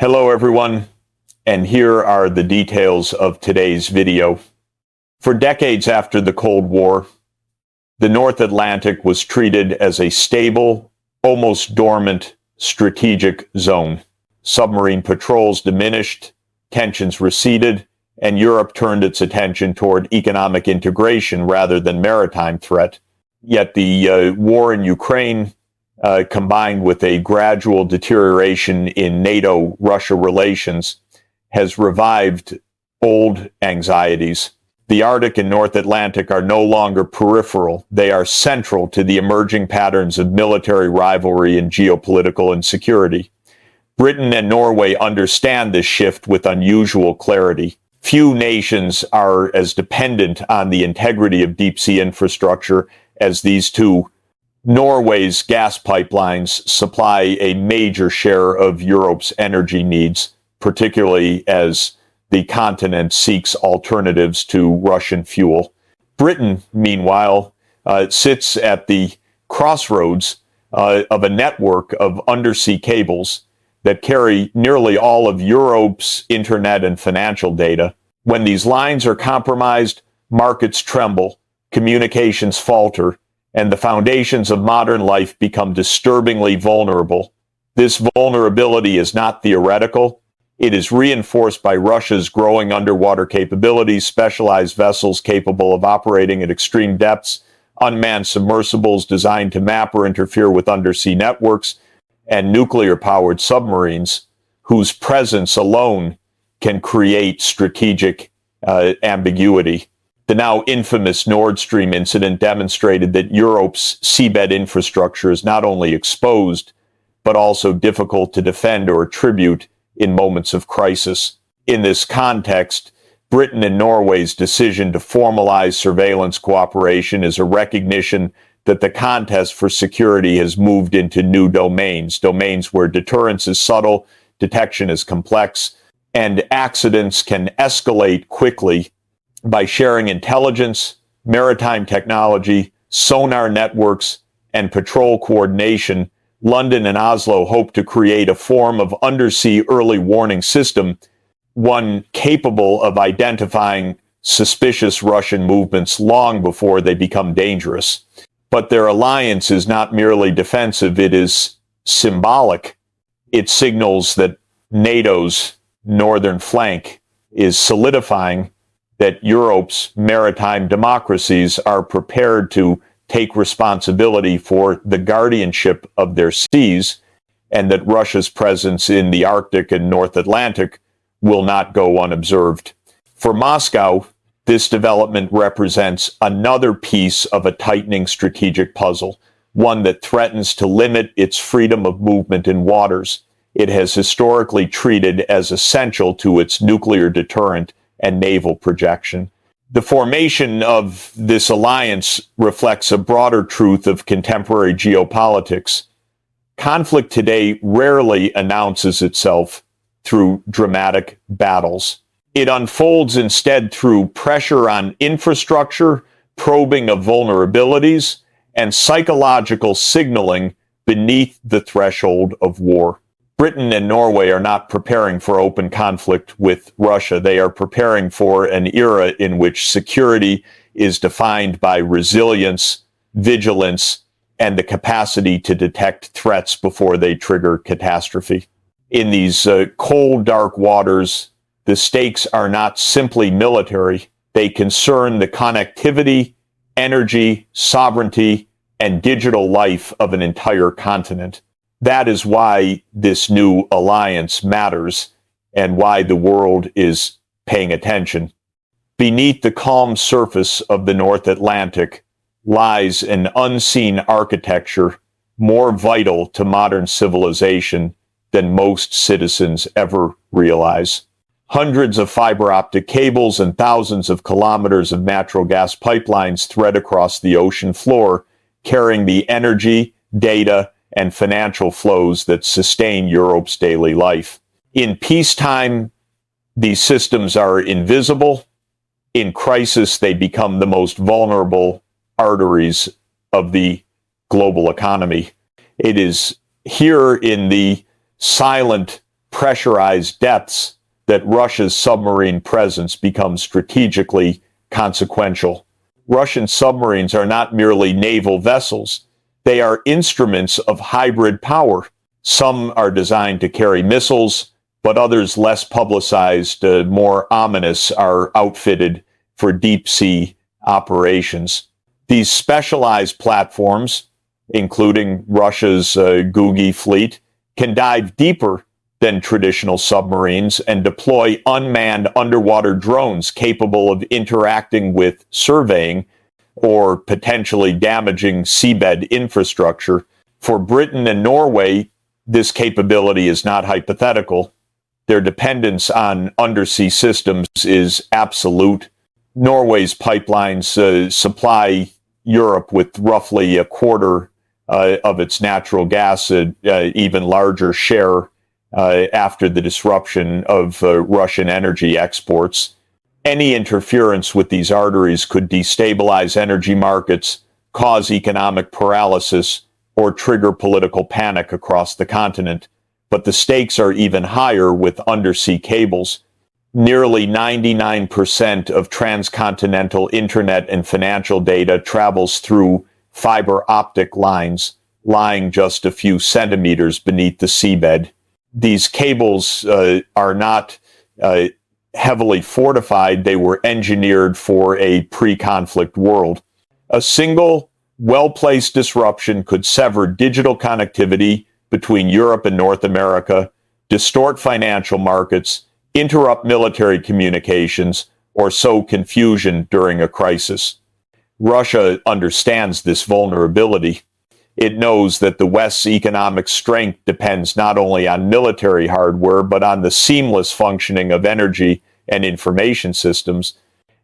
Hello everyone, and here are the details of today's video. For decades after the Cold War, the North Atlantic was treated as a stable, almost dormant, strategic zone. Submarine patrols diminished, tensions receded, and Europe turned its attention toward economic integration rather than maritime threat. Yet the war in Ukraine, combined with a gradual deterioration in NATO-Russia relations, has revived old anxieties. The Arctic and North Atlantic are no longer peripheral. They are central to the emerging patterns of military rivalry and geopolitical insecurity. Britain and Norway understand this shift with unusual clarity. Few nations are as dependent on the integrity of deep-sea infrastructure as these two. Norway's gas pipelines supply a major share of Europe's energy needs, particularly as the continent seeks alternatives to Russian fuel. Britain, meanwhile, sits at the crossroads of a network of undersea cables that carry nearly all of Europe's internet and financial data. When these lines are compromised, markets tremble, communications falter, and the foundations of modern life become disturbingly vulnerable. This vulnerability is not theoretical. It is reinforced by Russia's growing underwater capabilities, specialized vessels capable of operating at extreme depths, unmanned submersibles designed to map or interfere with undersea networks, and nuclear-powered submarines whose presence alone can create strategic ambiguity. The now infamous Nord Stream incident demonstrated that Europe's seabed infrastructure is not only exposed, but also difficult to defend or attribute in moments of crisis. In this context, Britain and Norway's decision to formalize surveillance cooperation is a recognition that the contest for security has moved into new domains where deterrence is subtle, detection is complex, and accidents can escalate quickly. By sharing intelligence, maritime technology, sonar networks, and patrol coordination, London and Oslo hope to create a form of undersea early warning system, one capable of identifying suspicious Russian movements long before they become dangerous. But their alliance is not merely defensive, it is symbolic. It signals that NATO's northern flank is solidifying, that Europe's maritime democracies are prepared to take responsibility for the guardianship of their seas, and that Russia's presence in the Arctic and North Atlantic will not go unobserved. For Moscow, this development represents another piece of a tightening strategic puzzle, one that threatens to limit its freedom of movement in waters it has historically treated as essential to its nuclear deterrent and naval projection. The formation of this alliance reflects a broader truth of contemporary geopolitics. Conflict today rarely announces itself through dramatic battles. It unfolds instead through pressure on infrastructure, probing of vulnerabilities, and psychological signaling beneath the threshold of war. Britain and Norway are not preparing for open conflict with Russia. They are preparing for an era in which security is defined by resilience, vigilance, and the capacity to detect threats before they trigger catastrophe. In these cold, dark waters, the stakes are not simply military. They concern the connectivity, energy, sovereignty, and digital life of an entire continent. That is why this new alliance matters and why the world is paying attention. Beneath the calm surface of the North Atlantic lies an unseen architecture more vital to modern civilization than most citizens ever realize. Hundreds of fiber optic cables and thousands of kilometers of natural gas pipelines thread across the ocean floor, carrying the energy, data, and financial flows that sustain Europe's daily life. In peacetime, these systems are invisible. In crisis, they become the most vulnerable arteries of the global economy. It is here in the silent pressurized depths that Russia's submarine presence becomes strategically consequential. Russian submarines are not merely naval vessels. They are instruments of hybrid power. Some are designed to carry missiles, but others, less publicized, more ominous, are outfitted for deep-sea operations. These specialized platforms, including Russia's Gugi fleet, can dive deeper than traditional submarines and deploy unmanned underwater drones capable of interacting with surveying or potentially damaging seabed infrastructure. For Britain and Norway, this capability is not hypothetical. Their dependence on undersea systems is absolute. Norway's pipelines supply Europe with roughly a quarter of its natural gas, even larger share after the disruption of Russian energy exports. Any interference with these arteries could destabilize energy markets, cause economic paralysis, or trigger political panic across the continent. But the stakes are even higher with undersea cables. Nearly 99% of transcontinental internet and financial data travels through fiber optic lines, lying just a few centimeters beneath the seabed. These cables are not heavily fortified. They were engineered for a pre-conflict world. A single, well-placed disruption could sever digital connectivity between Europe and North America, distort financial markets, interrupt military communications, or sow confusion during a crisis. Russia understands this vulnerability. It knows that the West's economic strength depends not only on military hardware, but on the seamless functioning of energy and information systems.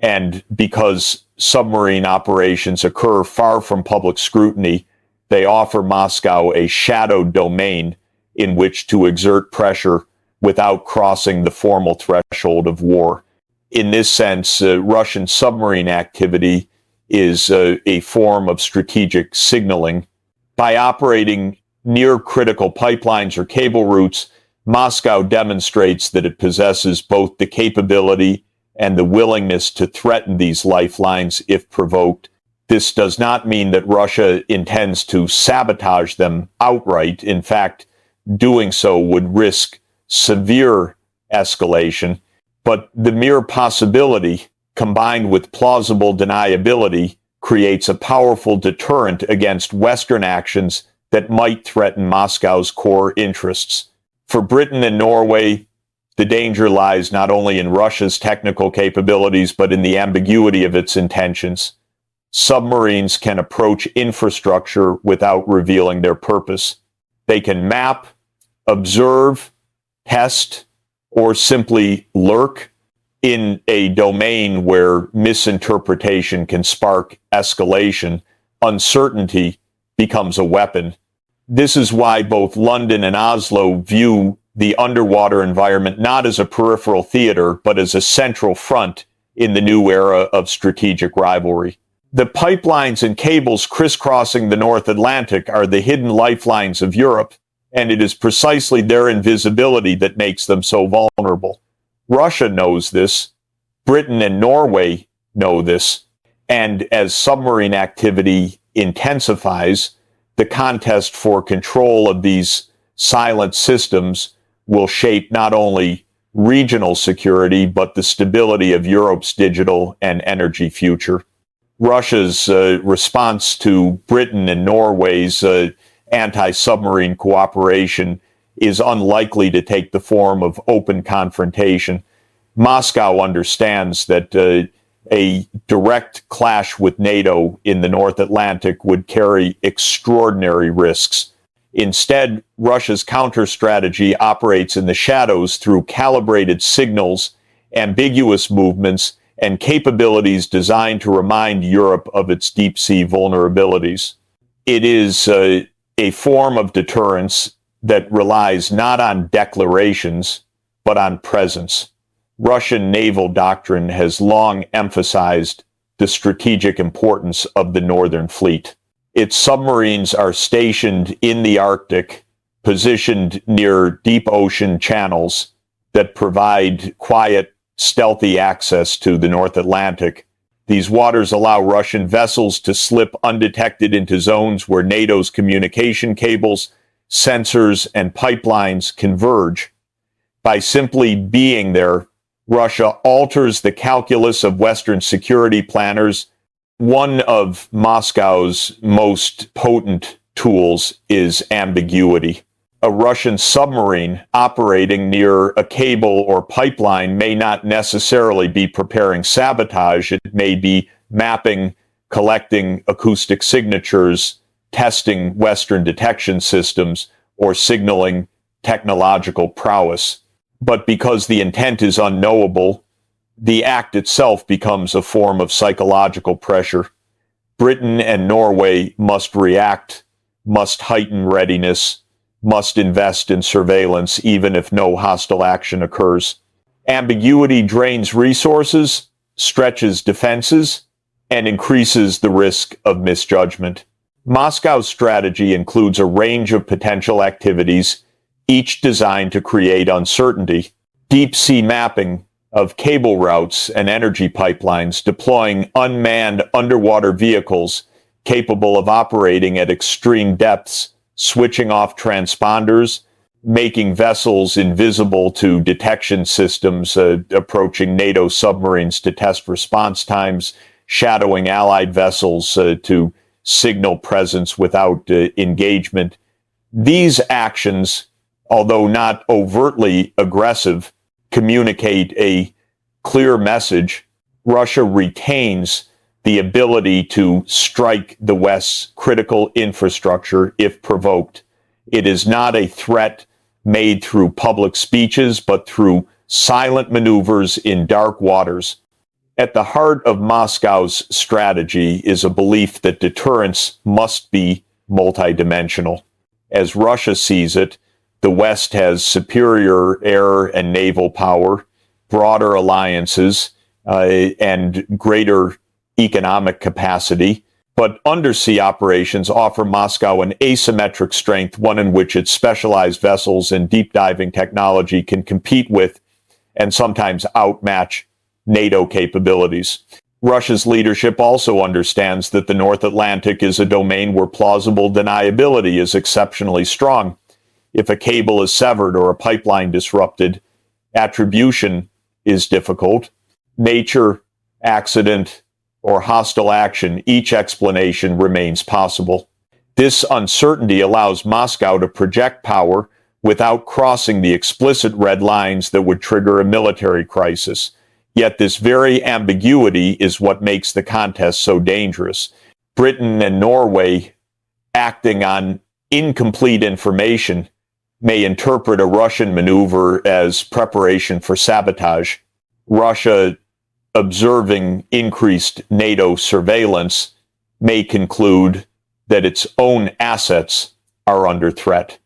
And because submarine operations occur far from public scrutiny, they offer Moscow a shadowed domain in which to exert pressure without crossing the formal threshold of war. In this sense, Russian submarine activity is a form of strategic signaling. By operating near critical pipelines or cable routes, Moscow demonstrates that it possesses both the capability and the willingness to threaten these lifelines if provoked. This does not mean that Russia intends to sabotage them outright. In fact, doing so would risk severe escalation. But the mere possibility, combined with plausible deniability, creates a powerful deterrent against Western actions that might threaten Moscow's core interests. For Britain and Norway, the danger lies not only in Russia's technical capabilities, but in the ambiguity of its intentions. Submarines can approach infrastructure without revealing their purpose. They can map, observe, test, or simply lurk in a domain where misinterpretation can spark escalation. Uncertainty becomes a weapon. This is why both London and Oslo view the underwater environment not as a peripheral theater, but as a central front in the new era of strategic rivalry. The pipelines and cables crisscrossing the North Atlantic are the hidden lifelines of Europe, and it is precisely their invisibility that makes them so vulnerable. Russia knows this, Britain and Norway know this, and as submarine activity intensifies, the contest for control of these silent systems will shape not only regional security, but the stability of Europe's digital and energy future. Russia's response to Britain and Norway's anti-submarine cooperation is unlikely to take the form of open confrontation. Moscow understands that a direct clash with NATO in the North Atlantic would carry extraordinary risks. Instead, Russia's counter-strategy operates in the shadows through calibrated signals, ambiguous movements, and capabilities designed to remind Europe of its deep-sea vulnerabilities. It is a form of deterrence that relies not on declarations, but on presence. Russian naval doctrine has long emphasized the strategic importance of the Northern Fleet. Its submarines are stationed in the Arctic, positioned near deep ocean channels that provide quiet, stealthy access to the North Atlantic. These waters allow Russian vessels to slip undetected into zones where NATO's communication cables, sensors, and pipelines converge. By simply being there, Russia alters the calculus of Western security planners. One of Moscow's most potent tools is ambiguity. A Russian submarine operating near a cable or pipeline may not necessarily be preparing sabotage. It may be mapping, collecting acoustic signatures, testing Western detection systems, or signaling technological prowess. But because the intent is unknowable, the act itself becomes a form of psychological pressure. Britain and Norway must react, must heighten readiness, must invest in surveillance even if no hostile action occurs. Ambiguity drains resources, stretches defenses, and increases the risk of misjudgment. Moscow's strategy includes a range of potential activities, each designed to create uncertainty. Deep sea mapping of cable routes and energy pipelines, deploying unmanned underwater vehicles capable of operating at extreme depths, switching off transponders, making vessels invisible to detection systems, approaching NATO submarines to test response times, shadowing Allied vessels to signal presence without engagement. These actions, although not overtly aggressive, communicate a clear message. Russia retains the ability to strike the West's critical infrastructure if provoked. It is not a threat made through public speeches, but through silent maneuvers in dark waters. At the heart of Moscow's strategy is a belief that deterrence must be multidimensional. As Russia sees it, the West has superior air and naval power, broader alliances, and greater economic capacity, but undersea operations offer Moscow an asymmetric strength, one in which its specialized vessels and deep diving technology can compete with and sometimes outmatch NATO capabilities. Russia's leadership also understands that the North Atlantic is a domain where plausible deniability is exceptionally strong. If a cable is severed or a pipeline disrupted, attribution is difficult. Nature, accident, or hostile action, each explanation remains possible. This uncertainty allows Moscow to project power without crossing the explicit red lines that would trigger a military crisis. Yet this very ambiguity is what makes the contest so dangerous. Britain and Norway, acting on incomplete information, may interpret a Russian maneuver as preparation for sabotage. Russia, observing increased NATO surveillance, may conclude that its own assets are under threat.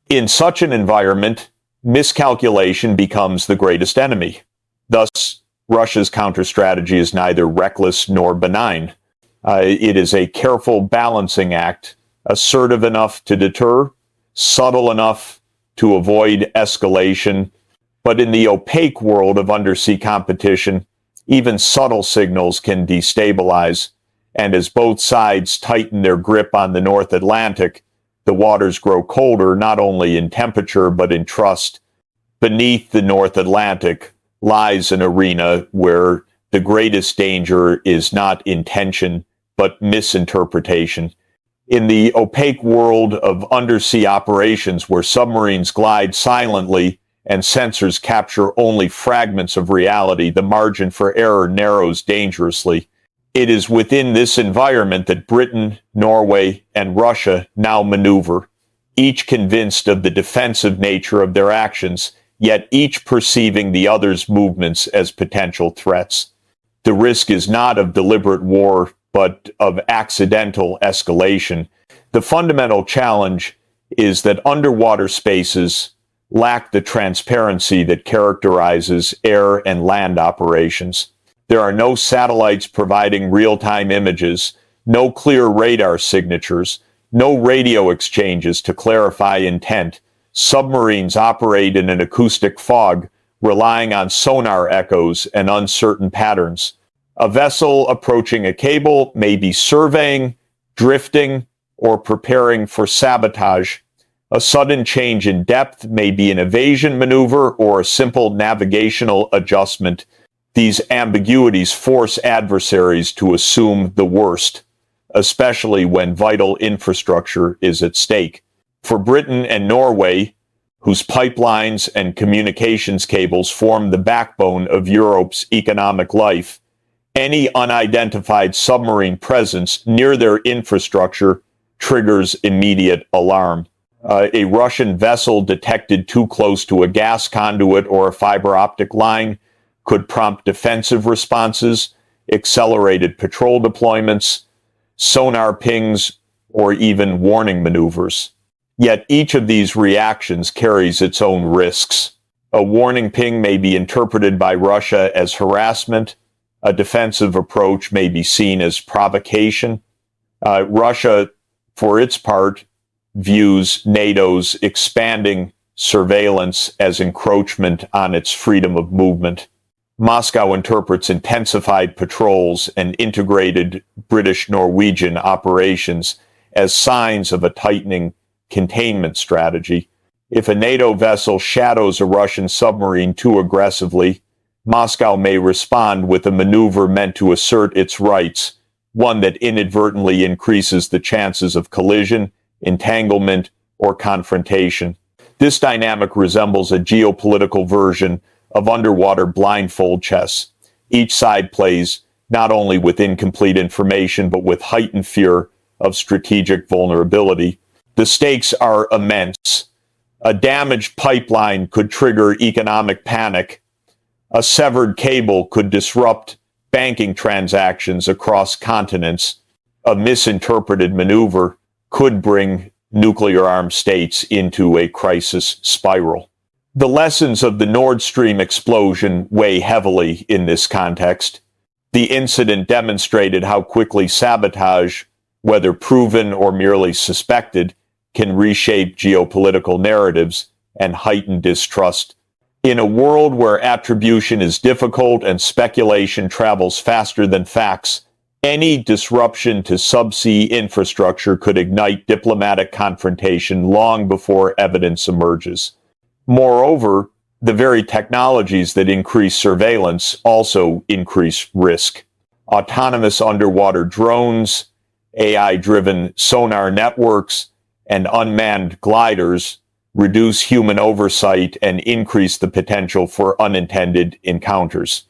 In such an environment, miscalculation becomes the greatest enemy. Thus, Russia's counter-strategy is neither reckless nor benign. It is a careful balancing act, assertive enough to deter, subtle enough to avoid escalation. But in the opaque world of undersea competition, even subtle signals can destabilize. And as both sides tighten their grip on the North Atlantic, the waters grow colder not only in temperature but in trust. Beneath the North Atlantic lies an arena where the greatest danger is not intention but misinterpretation. In the opaque world of undersea operations where submarines glide silently and sensors capture only fragments of reality, the margin for error narrows dangerously. It is within this environment that Britain, Norway, and Russia now maneuver, each convinced of the defensive nature of their actions, yet each perceiving the other's movements as potential threats. The risk is not of deliberate war, but of accidental escalation. The fundamental challenge is that underwater spaces lack the transparency that characterizes air and land operations. There are no satellites providing real-time images, no clear radar signatures, no radio exchanges to clarify intent, Submarines operate in an acoustic fog, relying on sonar echoes and uncertain patterns. A vessel approaching a cable may be surveying, drifting, or preparing for sabotage. A sudden change in depth may be an evasion maneuver or a simple navigational adjustment. These ambiguities force adversaries to assume the worst, especially when vital infrastructure is at stake. For Britain and Norway, whose pipelines and communications cables form the backbone of Europe's economic life, any unidentified submarine presence near their infrastructure triggers immediate alarm. A Russian vessel detected too close to a gas conduit or a fiber optic line could prompt defensive responses, accelerated patrol deployments, sonar pings, or even warning maneuvers. Yet each of these reactions carries its own risks. A warning ping may be interpreted by Russia as harassment. A defensive approach may be seen as provocation. Russia, for its part, views NATO's expanding surveillance as encroachment on its freedom of movement. Moscow interprets intensified patrols and integrated British-Norwegian operations as signs of a tightening containment strategy. If a NATO vessel shadows a Russian submarine too aggressively, Moscow may respond with a maneuver meant to assert its rights, one that inadvertently increases the chances of collision, entanglement, or confrontation. This dynamic resembles a geopolitical version of underwater blindfold chess. Each side plays not only with incomplete information, but with heightened fear of strategic vulnerability. The stakes are immense. A damaged pipeline could trigger economic panic. A severed cable could disrupt banking transactions across continents. A misinterpreted maneuver could bring nuclear-armed states into a crisis spiral. The lessons of the Nord Stream explosion weigh heavily in this context. The incident demonstrated how quickly sabotage, whether proven or merely suspected, can reshape geopolitical narratives and heighten distrust. In a world where attribution is difficult and speculation travels faster than facts, any disruption to subsea infrastructure could ignite diplomatic confrontation long before evidence emerges. Moreover, the very technologies that increase surveillance also increase risk. Autonomous underwater drones, AI-driven sonar networks, and unmanned gliders reduce human oversight and increase the potential for unintended encounters.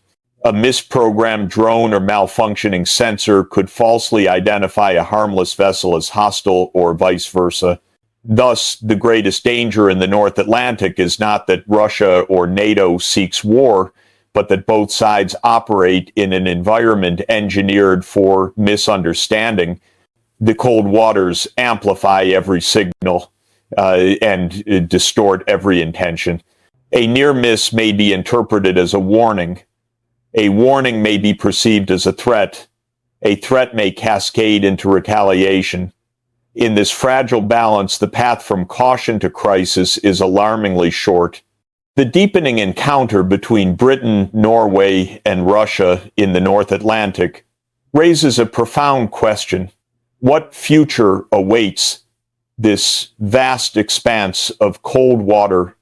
A misprogrammed drone or malfunctioning sensor could falsely identify a harmless vessel as hostile or vice versa. Thus, the greatest danger in the North Atlantic is not that Russia or NATO seeks war, but that both sides operate in an environment engineered for misunderstanding. The cold waters amplify every signal and distort every intention. A near miss may be interpreted as a warning. A warning may be perceived as a threat. A threat may cascade into retaliation. In this fragile balance, the path from caution to crisis is alarmingly short. The deepening encounter between Britain, Norway, and Russia in the North Atlantic raises a profound question. What future awaits this vast expanse of cold water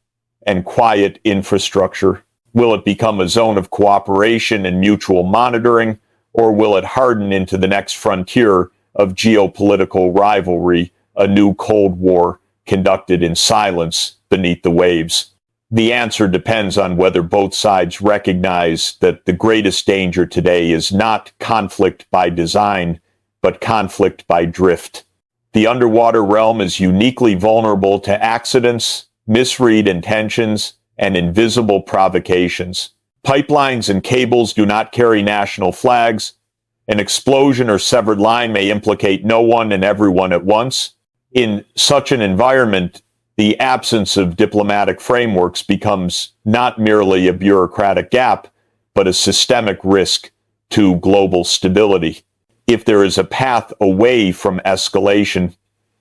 and quiet infrastructure? Will it become a zone of cooperation and mutual monitoring, or will it harden into the next frontier of geopolitical rivalry, a new Cold War conducted in silence beneath the waves? The answer depends on whether both sides recognize that the greatest danger today is not conflict by design, but conflict by drift. The underwater realm is uniquely vulnerable to accidents, misread intentions, and invisible provocations. Pipelines and cables do not carry national flags. An explosion or severed line may implicate no one and everyone at once. In such an environment, the absence of diplomatic frameworks becomes not merely a bureaucratic gap, but a systemic risk to global stability. If there is a path away from escalation,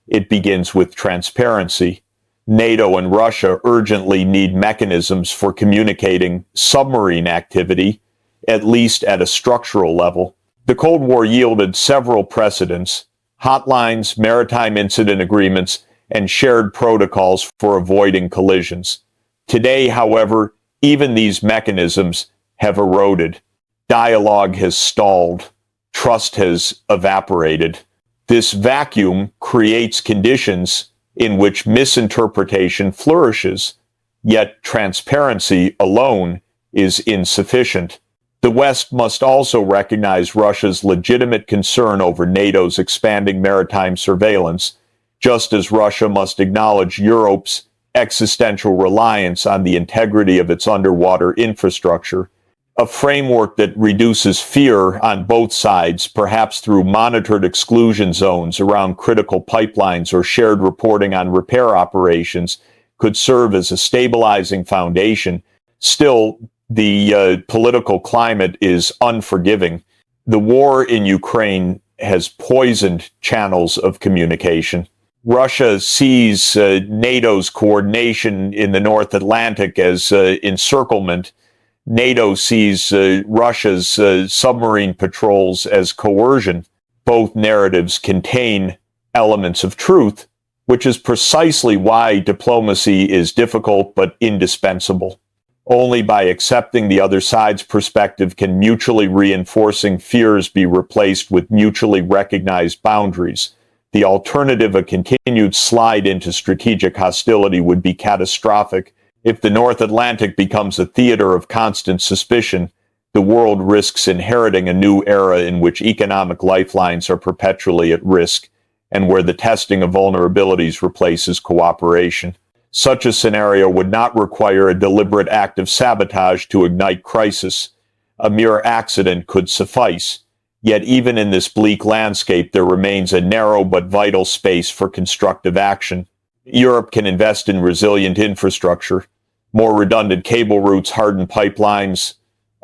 it begins with transparency. NATO and Russia urgently need mechanisms for communicating submarine activity, at least at a structural level. The Cold War yielded several precedents: hotlines, maritime incident agreements, and shared protocols for avoiding collisions. Today, however, even these mechanisms have eroded. Dialogue has stalled. Trust has evaporated. This vacuum creates conditions in which misinterpretation flourishes, yet transparency alone is insufficient. The West must also recognize Russia's legitimate concern over NATO's expanding maritime surveillance, just as Russia must acknowledge Europe's existential reliance on the integrity of its underwater infrastructure. A framework that reduces fear on both sides, perhaps through monitored exclusion zones around critical pipelines or shared reporting on repair operations, could serve as a stabilizing foundation. Still, the political climate is unforgiving. The war in Ukraine has poisoned channels of communication. Russia sees NATO's coordination in the North Atlantic as encirclement. NATO sees Russia's submarine patrols as coercion. Both narratives contain elements of truth, which is precisely why diplomacy is difficult but indispensable. Only by accepting the other side's perspective can mutually reinforcing fears be replaced with mutually recognized boundaries. The alternative, a continued slide into strategic hostility, would be catastrophic. If the North Atlantic becomes a theater of constant suspicion, the world risks inheriting a new era in which economic lifelines are perpetually at risk, and where the testing of vulnerabilities replaces cooperation. Such a scenario would not require a deliberate act of sabotage to ignite crisis. A mere accident could suffice. Yet even in this bleak landscape, there remains a narrow but vital space for constructive action. Europe can invest in resilient infrastructure, more redundant cable routes, hardened pipelines,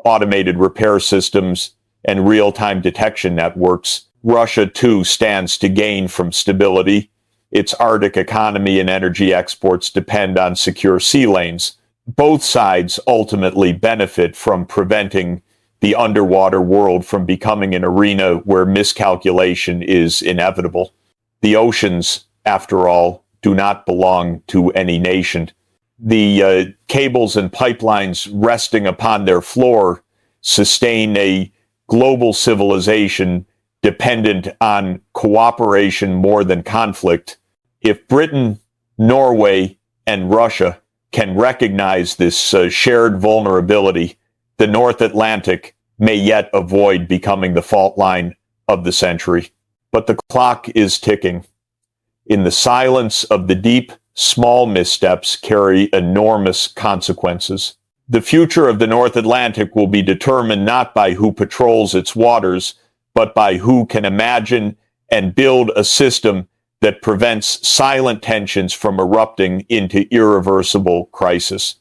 automated repair systems, and real-time detection networks. Russia, too, stands to gain from stability. Its Arctic economy and energy exports depend on secure sea lanes. Both sides ultimately benefit from preventing the underwater world from becoming an arena where miscalculation is inevitable. The oceans, after all, do not belong to any nation. The cables and pipelines resting upon their floor sustain a global civilization dependent on cooperation more than conflict. If Britain, Norway, and Russia can recognize this shared vulnerability, the North Atlantic may yet avoid becoming the fault line of the century. But the clock is ticking. In the silence of the deep, small missteps carry enormous consequences. The future of the North Atlantic will be determined not by who patrols its waters, but by who can imagine and build a system that prevents silent tensions from erupting into irreversible crisis.